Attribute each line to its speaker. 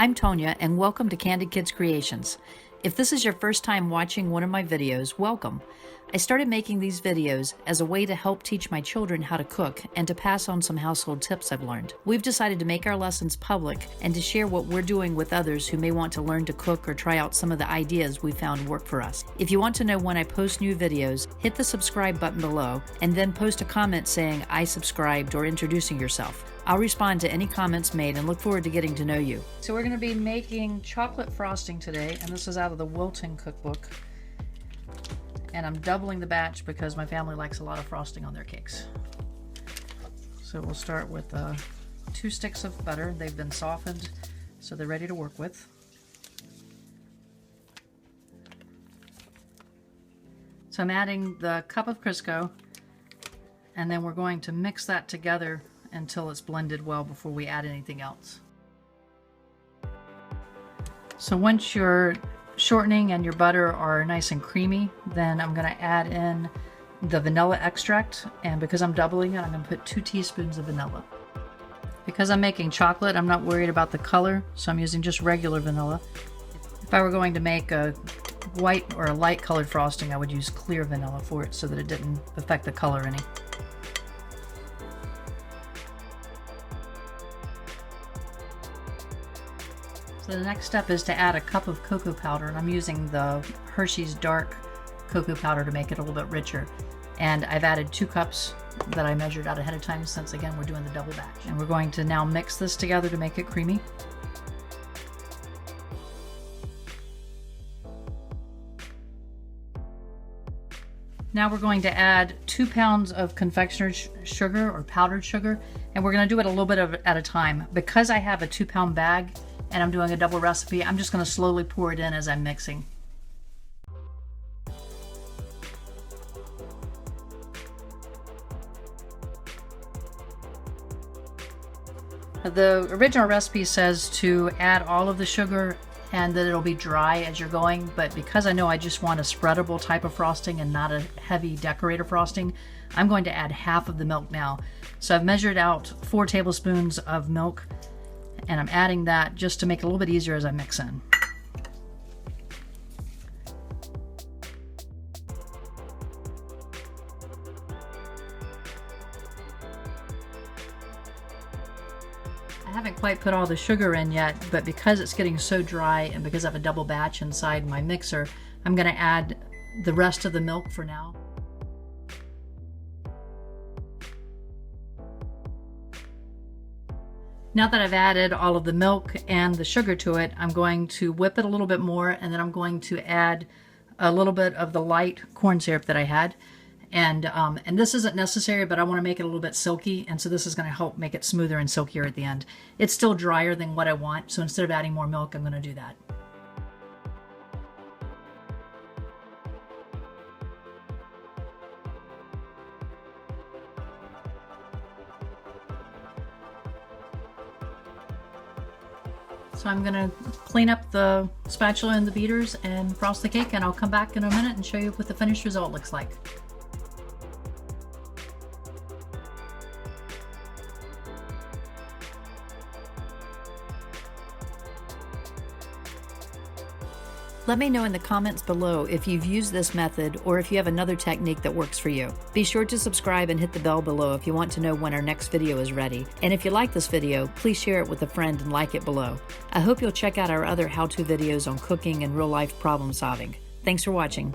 Speaker 1: I'm Tonya, and welcome to Candid Kids Creations. If this is your first time watching one of my videos, welcome. I started making these videos as a way to help teach my children how to cook and to pass on some household tips I've learned. We've decided to make our lessons public and to share what we're doing with others who may want to learn to cook or try out some of the ideas we found work for us. If you want to know when I post new videos, hit the subscribe button below and then post a comment saying I subscribed or introducing yourself. I'll respond to any comments made and look forward to getting to know you. So we're going to be making chocolate frosting today, and this is out of the Wilton cookbook. And I'm doubling the batch because my family likes a lot of frosting on their cakes. So we'll start with 2 sticks of butter. They've been softened, so they're ready to work with. So I'm adding the cup of Crisco, and then we're going to mix that together until it's blended well before we add anything else. So once your shortening and your butter are nice and creamy, then I'm going to add in the vanilla extract, and because I'm doubling it, I'm going to put 2 teaspoons of vanilla. Because I'm making chocolate, I'm not worried about the color, so I'm using just regular vanilla. If I were going to make a white or a light colored frosting, I would use clear vanilla for it so that it didn't affect the color any. So the next step is to add a cup of cocoa powder, and I'm using the Hershey's dark cocoa powder to make it a little bit richer. And I've added 2 cups that I measured out ahead of time since, again, we're doing the double batch. And we're going to now mix this together to make it creamy. Now we're going to add 2 pounds of confectioner sugar or powdered sugar, and we're going to do it a little bit at a time. Because I have a 2-pound bag and I'm doing a double recipe, I'm just going to slowly pour it in as I'm mixing. The original recipe says to add all of the sugar and that it'll be dry as you're going, but because I know I just want a spreadable type of frosting and not a heavy decorator frosting, I'm going to add half of the milk now. So I've measured out 4 tablespoons of milk, and I'm adding that just to make it a little bit easier as I mix in. I haven't quite put all the sugar in yet, but because it's getting so dry and because I have a double batch inside my mixer, I'm going to add the rest of the milk for now. Now that I've added all of the milk and the sugar to it, I'm going to whip it a little bit more, and then I'm going to add a little bit of the light corn syrup that I had. And this isn't necessary, but I want to make it a little bit silky, and so this is going to help make it smoother and silkier at the end. It's still drier than what I want, so instead of adding more milk, I'm going to do that. So I'm going to clean up the spatula and the beaters and frost the cake, and I'll come back in a minute and show you what the finished result looks like. Let me know in the comments below if you've used this method or if you have another technique that works for you. Be sure to subscribe and hit the bell below if you want to know when our next video is ready. And if you like this video, please share it with a friend and like it below. I hope you'll check out our other how-to videos on cooking and real-life problem solving. Thanks for watching.